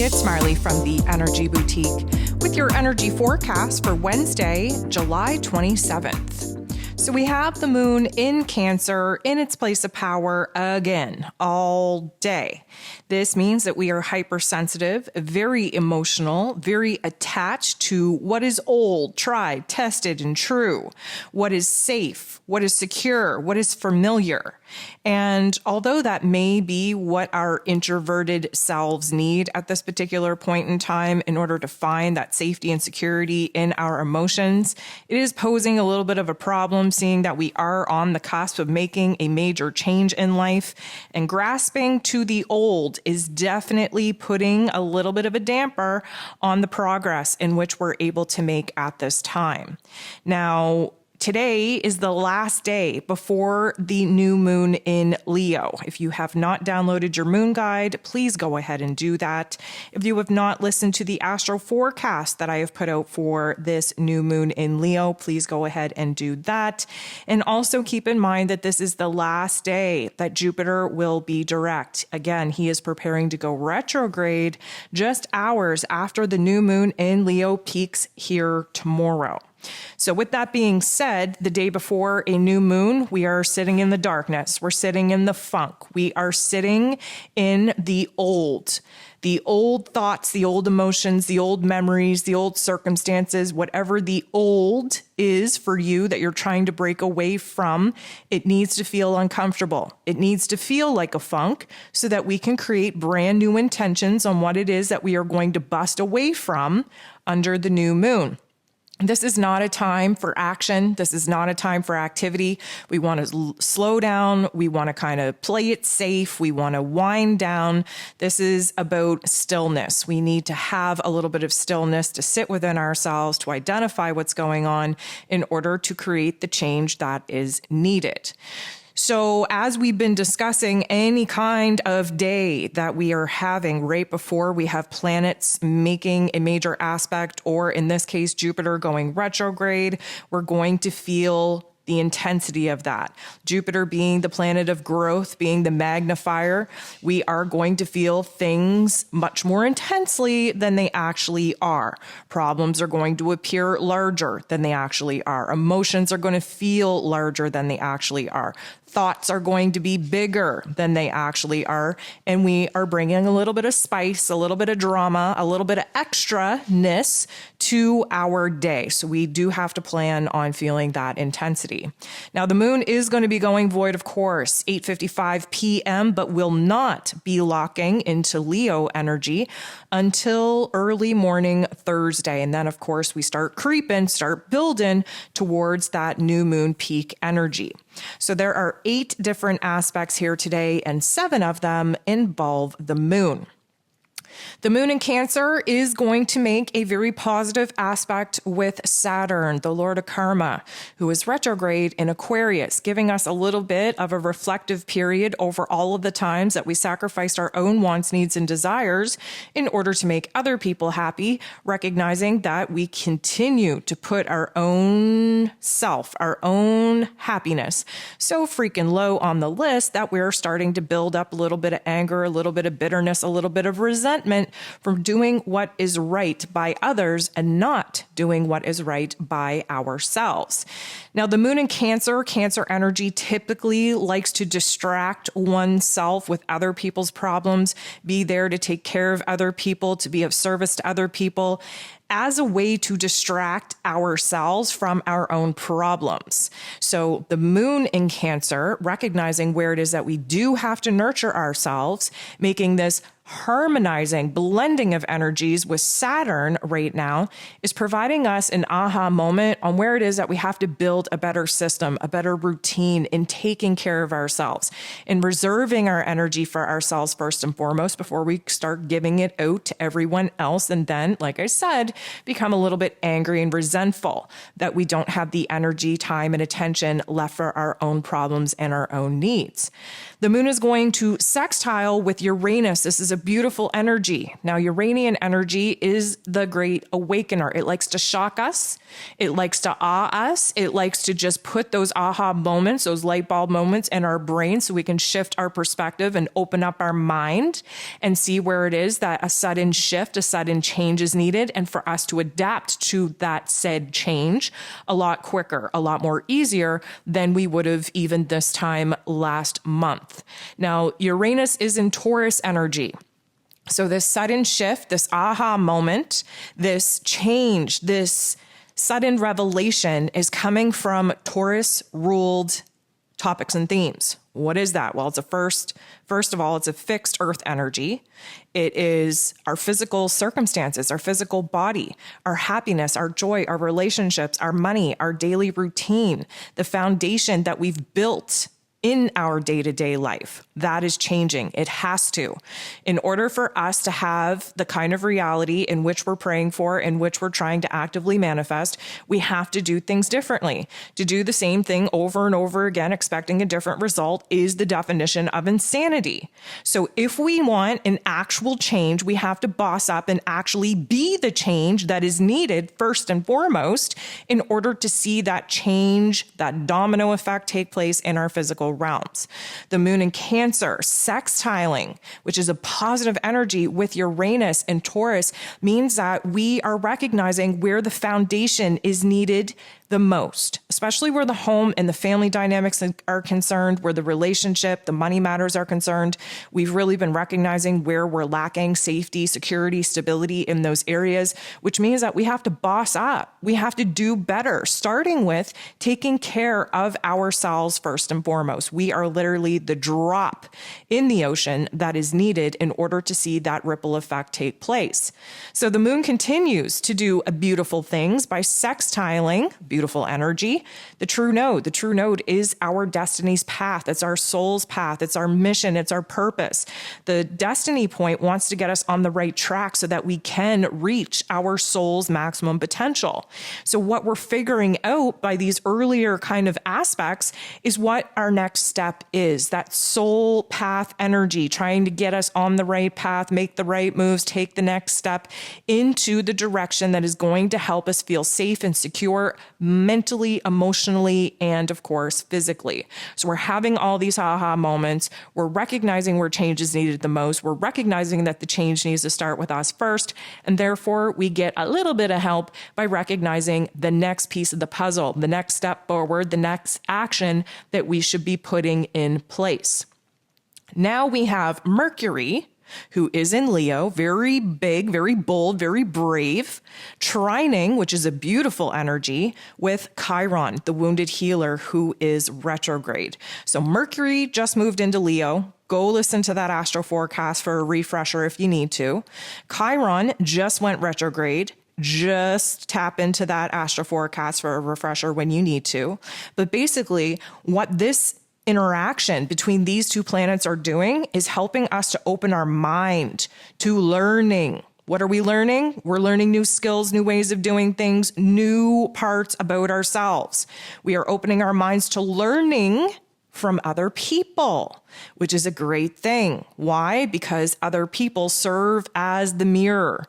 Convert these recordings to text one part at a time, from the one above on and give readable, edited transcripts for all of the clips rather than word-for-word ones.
it's Marley from the Energy Boutique with your energy forecast for Wednesday, July 27th. So we have the moon in Cancer in its place of power again all day. This means that we are hypersensitive, very emotional, very attached to what is old, tried, tested, and true, what is safe, what is secure, what is familiar. And although that may be what our introverted selves need at this particular point in time in order to find that safety and security in our emotions, it is posing a little bit of a problem, seeing that we are on the cusp of making a major change in life, and grasping to the old is definitely putting a little bit of a damper on the progress in which we're able to make at this time. Now, today is the last day before the new moon in Leo. If you have not downloaded your moon guide, please go ahead and do that. If you have not listened to the astro forecast that I have put out for this new moon in Leo, please go ahead and do that. And also keep in mind that this is the last day that Jupiter will be direct. Again, he is preparing to go retrograde just hours after the new moon in Leo peaks here tomorrow. So with that being said, the day before a new moon, we are sitting in the darkness. We're sitting in the funk. We are sitting in the old thoughts, the old emotions, the old memories, the old circumstances, whatever the old is for you that you're trying to break away from. It needs to feel uncomfortable. It needs to feel like a funk so that we can create brand new intentions on what it is that we are going to bust away from under the new moon. This is not a time for action. This is not a time for activity. We want to slow down. We want to kind of play it safe. We want to wind down. This is about stillness. We need to have a little bit of stillness to sit within ourselves, to identify what's going on in order to create the change that is needed. So as we've been discussing, any kind of day that we are having right before we have planets making a major aspect, or in this case, Jupiter going retrograde, we're going to feel the intensity of that. Jupiter being the planet of growth, being the magnifier, we are going to feel things much more intensely than they actually are. Problems are going to appear larger than they actually are. Emotions are going to feel larger than they actually are. Thoughts are going to be bigger than they actually are. And we are bringing a little bit of spice, a little bit of drama, a little bit of extra-ness to our day. So we do have to plan on feeling that intensity. Now, the moon is going to be going void, of course, 8:55 p.m., but will not be locking into Leo energy until early morning Thursday. And then, of course, we start building towards that new moon peak energy. So there are 8 different aspects here today, and 7 of them involve the moon. The moon in Cancer is going to make a very positive aspect with Saturn, the Lord of Karma, who is retrograde in Aquarius, giving us a little bit of a reflective period over all of the times that we sacrificed our own wants, needs, and desires in order to make other people happy, recognizing that we continue to put our own self, our own happiness so freaking low on the list that we're starting to build up a little bit of anger, a little bit of bitterness, a little bit of resentment from doing what is right by others and not doing what is right by ourselves. Now, the moon in Cancer energy typically likes to distract oneself with other people's problems, be there to take care of other people, to be of service to other people, as a way to distract ourselves from our own problems. So the moon in Cancer, recognizing where it is that we do have to nurture ourselves, making this harmonizing, blending of energies with Saturn right now, is providing us an aha moment on where it is that we have to build a better system, a better routine in taking care of ourselves, in reserving our energy for ourselves first and foremost before we start giving it out to everyone else. And then, like I said, become a little bit angry and resentful that we don't have the energy, time, and attention left for our own problems and our own needs. The moon is going to sextile with Uranus. This is a beautiful energy. Now, Uranian energy is the great awakener. It likes to shock us. It likes to awe us. It likes to just put those aha moments, those light bulb moments in our brain so we can shift our perspective and open up our mind and see where it is that a sudden shift, a sudden change is needed, and for us to adapt to that said change a lot quicker, a lot more easier than we would have even this time last month. Now, Uranus is in Taurus energy. So this sudden shift, this aha moment, this change, this sudden revelation is coming from Taurus-ruled topics and themes. What is that? Well, first of all, it's a fixed earth energy. It is our physical circumstances, our physical body, our happiness, our joy, our relationships, our money, our daily routine, the foundation that we've built in our day-to-day life. That is changing. It has to. In order for us to have the kind of reality in which we're praying for, in which we're trying to actively manifest, we have to do things differently. To do the same thing over and over again, expecting a different result, is the definition of insanity. So if we want an actual change, we have to boss up and actually be the change that is needed first and foremost in order to see that change, that domino effect take place in our physical realms. The moon in Cancer, sextiling, which is a positive energy with Uranus and Taurus, means that we are recognizing where the foundation is needed the most, especially where the home and the family dynamics are concerned, where the relationship, the money matters are concerned. We've really been recognizing where we're lacking safety, security, stability in those areas, which means that we have to boss up. We have to do better, starting with taking care of ourselves first and foremost. We are literally the drop in the ocean that is needed in order to see that ripple effect take place. So the moon continues to do beautiful things by sextiling beautiful energy. The true node is our destiny's path. It's our soul's path. It's our mission. It's our purpose. The destiny point wants to get us on the right track so that we can reach our soul's maximum potential. So what we're figuring out by these earlier kind of aspects is what our next step is. That soul path energy, trying to get us on the right path, make the right moves, take the next step into the direction that is going to help us feel safe and secure mentally, emotionally, and of course, physically. So we're having all these aha moments. We're recognizing where change is needed the most. We're recognizing that the change needs to start with us first. And therefore, we get a little bit of help by recognizing the next piece of the puzzle, the next step forward, the next action that we should be putting in place. Now we have Mercury, who is in Leo, very big, very bold, very brave, trining, which is a beautiful energy, with Chiron, the wounded healer, who is retrograde. So Mercury just moved into Leo. Go listen to that astro forecast for a refresher if you need to. Chiron just went retrograde. Just tap into that astro forecast for a refresher when you need to. But basically, what this interaction between these two planets are doing is helping us to open our mind to learning. What are we learning? We're learning new skills, new ways of doing things, new parts about ourselves. We are opening our minds to learning from other people, which is a great thing. Why? Because other people serve as the mirror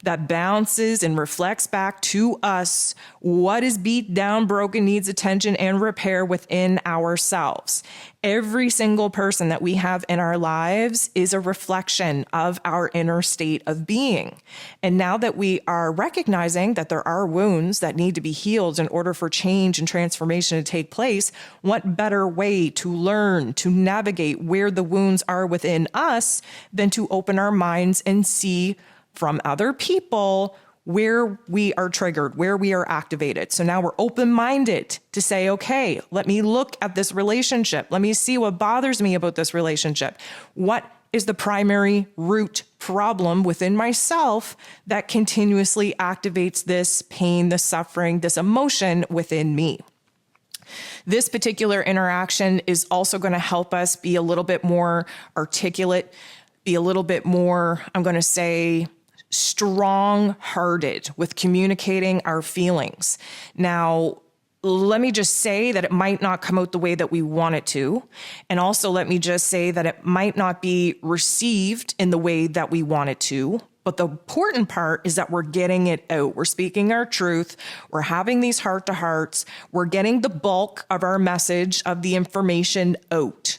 that bounces and reflects back to us what is beat down, broken, needs attention and repair within ourselves. Every single person that we have in our lives is a reflection of our inner state of being. And now that we are recognizing that there are wounds that need to be healed in order for change and transformation to take place, what better way to learn, to navigate where the wounds are within us than to open our minds and see from other people where we are triggered, where we are activated. So now we're open-minded to say, okay, let me look at this relationship. Let me see what bothers me about this relationship. What is the primary root problem within myself that continuously activates this pain, this suffering, this emotion within me? This particular interaction is also going to help us be a little bit more articulate, be a little bit more, I'm going to say, strong-hearted with communicating our feelings. Now, let me just say that it might not come out the way that we want it to. And also let me just say that it might not be received in the way that we want it to. But the important part is that we're getting it out. We're speaking our truth. We're having these heart-to-hearts. We're getting the bulk of our message, of the information out.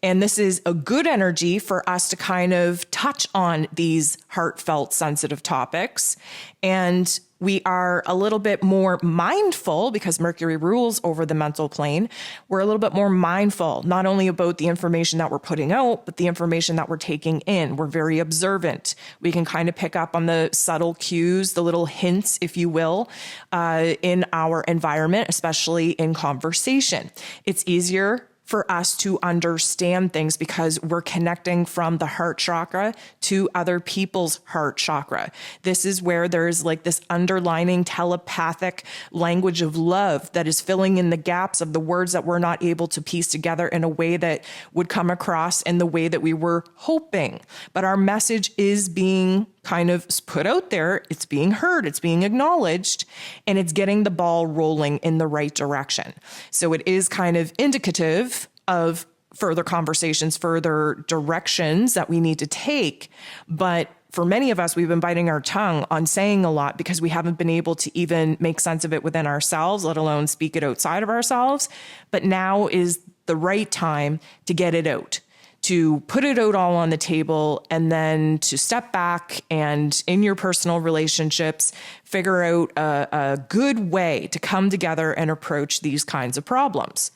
And this is a good energy for us to kind of touch on these heartfelt, sensitive topics. And we are a little bit more mindful, because Mercury rules over the mental plane. We're a little bit more mindful, not only about the information that we're putting out, but the information that we're taking in. We're very observant. We can kind of pick up on the subtle cues, the little hints, if you will, in our environment, especially in conversation. It's easier for us to understand things because we're connecting from the heart chakra to other people's heart chakra. This is where there's like this underlining telepathic language of love that is filling in the gaps of the words that we're not able to piece together in a way that would come across in the way that we were hoping. But our message is being kind of put out there, it's being heard, it's being acknowledged, and it's getting the ball rolling in the right direction. So it is kind of indicative of further conversations, further directions that we need to take. But for many of us, we've been biting our tongue on saying a lot because we haven't been able to even make sense of it within ourselves, let alone speak it outside of ourselves. But now is the right time to get it out, to put it out all on the table, and then to step back and in your personal relationships, figure out a good way to come together and approach these kinds of problems.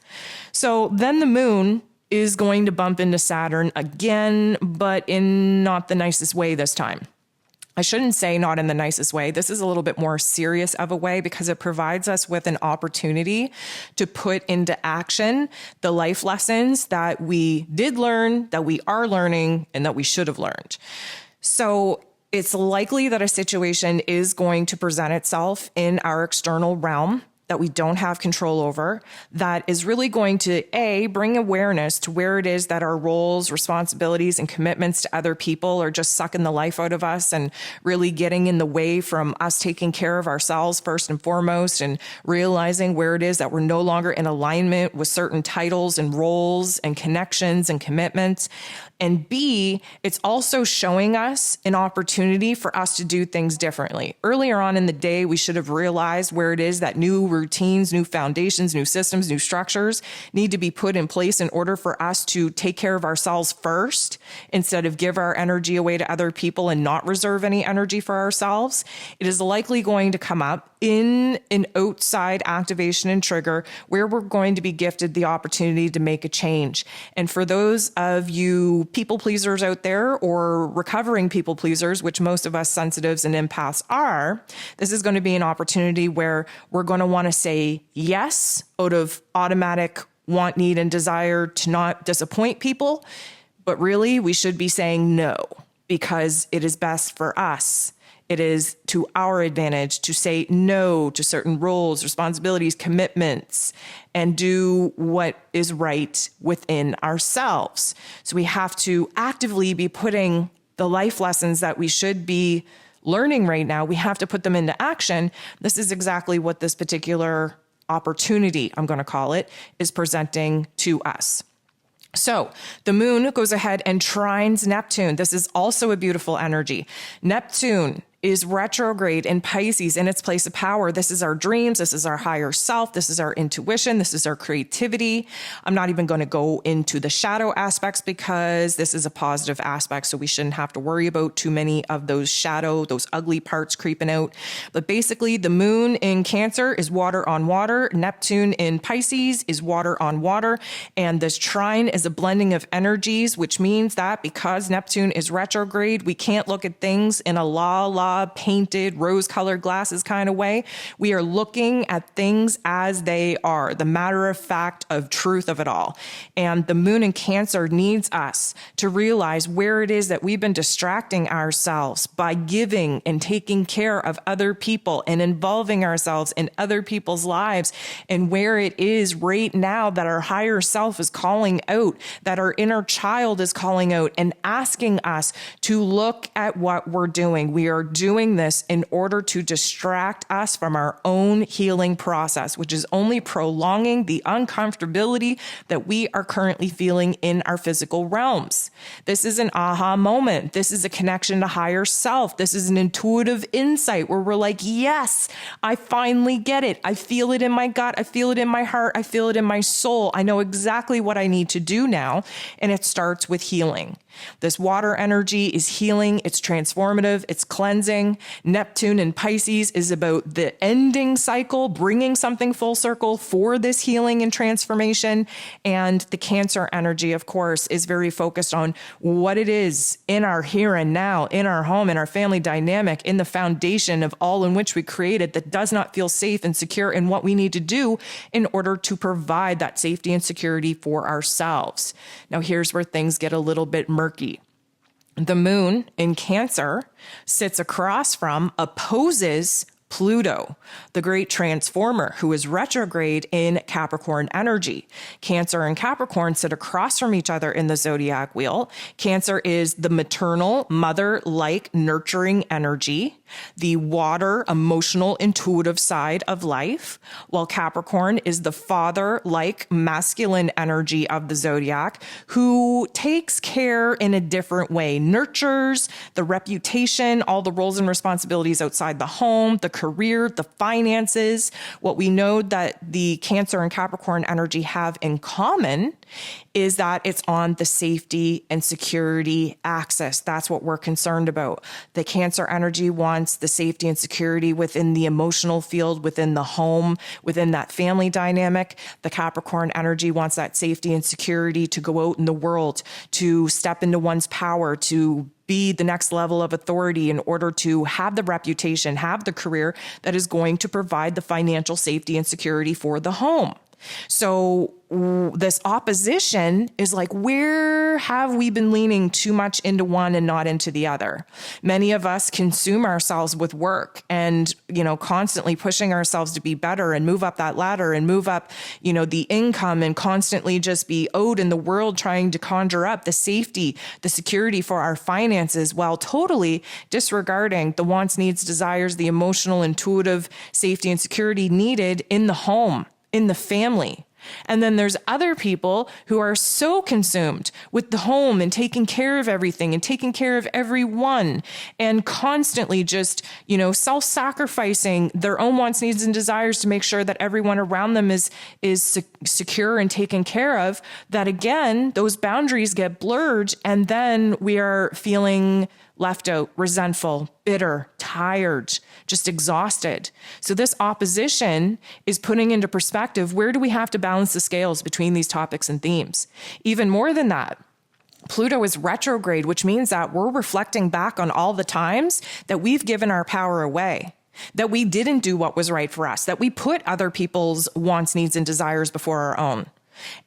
So then the moon is going to bump into Saturn again, but in not the nicest way this time. I shouldn't say not in the nicest way. This is a little bit more serious of a way because it provides us with an opportunity to put into action the life lessons that we did learn, that we are learning, and that we should have learned. So it's likely that a situation is going to present itself in our external realm that we don't have control over, that is really going to, A, bring awareness to where it is that our roles, responsibilities, and commitments to other people are just sucking the life out of us and really getting in the way from us taking care of ourselves first and foremost, and realizing where it is that we're no longer in alignment with certain titles and roles and connections and commitments. And B, it's also showing us an opportunity for us to do things differently. Earlier on in the day, we should have realized where it is that new routines, new foundations, new systems, new structures need to be put in place in order for us to take care of ourselves first, instead of give our energy away to other people and not reserve any energy for ourselves. It is likely going to come up in an outside activation and trigger where we're going to be gifted the opportunity to make a change. And for those of you people pleasers out there, or recovering people pleasers, which most of us sensitives and empaths are, this is going to be an opportunity where we're going to want to say yes out of automatic want, need, and desire to not disappoint people. But really, we should be saying no, because it is best for us. It is to our advantage to say no to certain roles, responsibilities, commitments, and do what is right within ourselves. So we have to actively be putting the life lessons that we should be learning right now, we have to put them into action. This is exactly what this particular opportunity, I'm going to call it, is presenting to us. So the moon goes ahead and trines Neptune. This is also a beautiful energy. Neptune is retrograde in Pisces in its place of power. This is our dreams. This is our higher self. This is our intuition. This is our creativity. I'm not even going to go into the shadow aspects because this is a positive aspect. So we shouldn't have to worry about too many of those shadow, those ugly parts creeping out. But basically the moon in Cancer is water on water. Neptune in Pisces is water on water. And this trine is a blending of energies, which means that because Neptune is retrograde, we can't look at things in a la painted rose-colored glasses kind of way. We are looking at things as they are, the matter of fact of truth of it all. And the moon in Cancer needs us to realize where it is that we've been distracting ourselves by giving and taking care of other people and involving ourselves in other people's lives, and where it is right now that our higher self is calling out, that our inner child is calling out and asking us to look at what we're doing. We are doing this in order to distract us from our own healing process, which is only prolonging the uncomfortability that we are currently feeling in our physical realms. This is an aha moment. This is a connection to higher self. This is an intuitive insight where we're like, yes, I finally get it. I feel it in my gut. I feel it in my heart. I feel it in my soul. I know exactly what I need to do now. And it starts with healing. This water energy is healing. It's transformative. It's cleansing. Neptune in Pisces is about the ending cycle, bringing something full circle for this healing and transformation. And the Cancer energy, of course, is very focused on what it is in our here and now, in our home, in our family dynamic, in the foundation of all in which we created that does not feel safe and secure in what we need to do in order to provide that safety and security for ourselves. Now, here's where things get a little bit murky. The moon in Cancer sits across from, opposes Pluto, the great transformer, who is retrograde in Capricorn energy. Cancer and Capricorn sit across from each other in the zodiac wheel. Cancer is the maternal, mother-like, nurturing energy, the water, emotional, intuitive side of life, while Capricorn is the father-like, masculine energy of the zodiac, who takes care in a different way, nurtures the reputation, all the roles and responsibilities outside the home, the career, the finances. What we know that the Cancer and Capricorn energy have in common is that it's on the safety and security axis. That's what we're concerned about. The Cancer energy wants the safety and security within the emotional field, within the home, within that family dynamic. The Capricorn energy wants that safety and security to go out in the world, to step into one's power, to be the next level of authority in order to have the reputation, have the career that is going to provide the financial safety and security for the home. So this opposition is like, where have we been leaning too much into one and not into the other? Many of us consume ourselves with work and, constantly pushing ourselves to be better and move up that ladder and move up, the income, and constantly just be owed in the world, trying to conjure up the safety, the security for our finances, while totally disregarding the wants, needs, desires, the emotional, intuitive safety and security needed in the home, in the family. And then there's other people who are so consumed with the home and taking care of everything and taking care of everyone and constantly just, self-sacrificing their own wants, needs, and desires to make sure that everyone around them is secure and taken care of, that again, those boundaries get blurred, and then we are feeling left out, resentful, bitter, tired, just exhausted. So this opposition is putting into perspective, where do we have to balance the scales between these topics and themes? Even more than that, Pluto is retrograde, which means that we're reflecting back on all the times that we've given our power away, that we didn't do what was right for us, that we put other people's wants, needs, and desires before our own.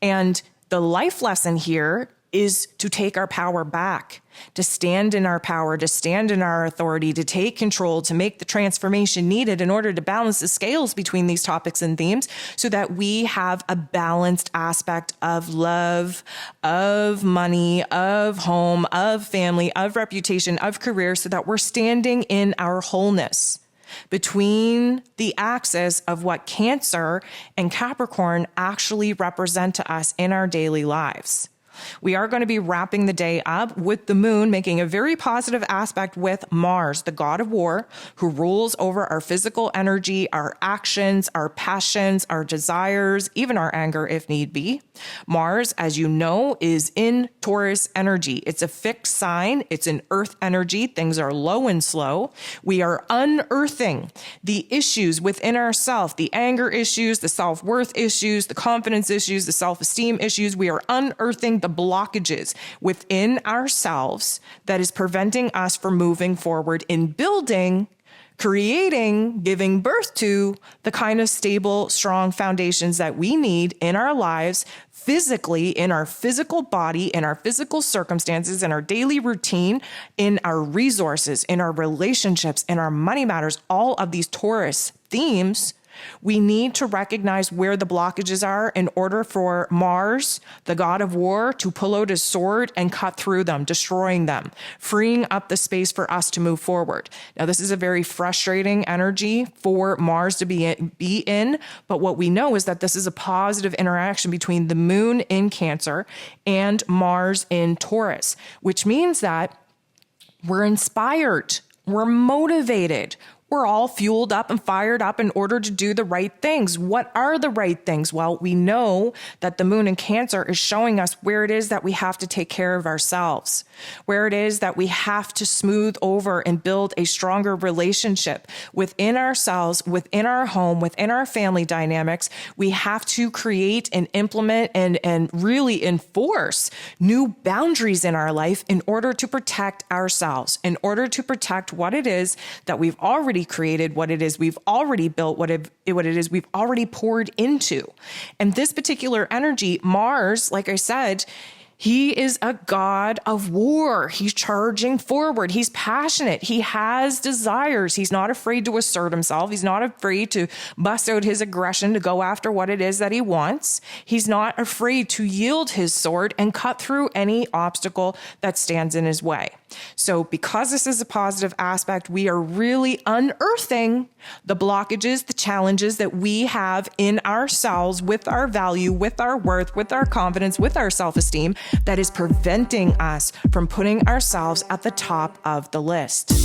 And the life lesson here is to take our power back, to stand in our power, to stand in our authority, to take control, to make the transformation needed in order to balance the scales between these topics and themes so that we have a balanced aspect of love, of money, of home, of family, of reputation, of career, so that we're standing in our wholeness between the axis of what Cancer and Capricorn actually represent to us in our daily lives. We are going to be wrapping the day up with the moon making a very positive aspect with Mars, the god of war, who rules over our physical energy, our actions, our passions, our desires, even our anger if need be. Mars, as you know, is in Taurus energy. It's a fixed sign. It's an earth energy. Things are low and slow. We are unearthing the issues within ourselves, the anger issues, the self-worth issues, the confidence issues, the self-esteem issues. We are unearthing the blockages within ourselves that is preventing us from moving forward in building, creating, giving birth to the kind of stable, strong foundations that we need in our lives, physically, in our physical body, in our physical circumstances, in our daily routine, in our resources, in our relationships, in our money matters. All of these Taurus themes We need to recognize where the blockages are in order for Mars, the god of war, to pull out his sword and cut through them, destroying them, freeing up the space for us to move forward. Now, this is a very frustrating energy for Mars to be in, but what we know is that this is a positive interaction between the moon in Cancer and Mars in Taurus, which means that we're inspired, we're motivated, we're all fueled up and fired up in order to do the right things. What are the right things? Well, we know that the moon in Cancer is showing us where it is that we have to take care of ourselves, where it is that we have to smooth over and build a stronger relationship within ourselves, within our home, within our family dynamics. We have to create and implement and really enforce new boundaries in our life in order to protect ourselves, in order to protect what it is that we've already created, what it is we've already built, what it is we've already poured into. And this particular energy, Mars, like I said, he is a god of war. He's charging forward. He's passionate. He has desires. He's not afraid to assert himself. He's not afraid to bust out his aggression to go after what it is that he wants. He's not afraid to yield his sword and cut through any obstacle that stands in his way. So because this is a positive aspect, we are really unearthing the blockages, the challenges that we have in ourselves with our value, with our worth, with our confidence, with our self-esteem that is preventing us from putting ourselves at the top of the list.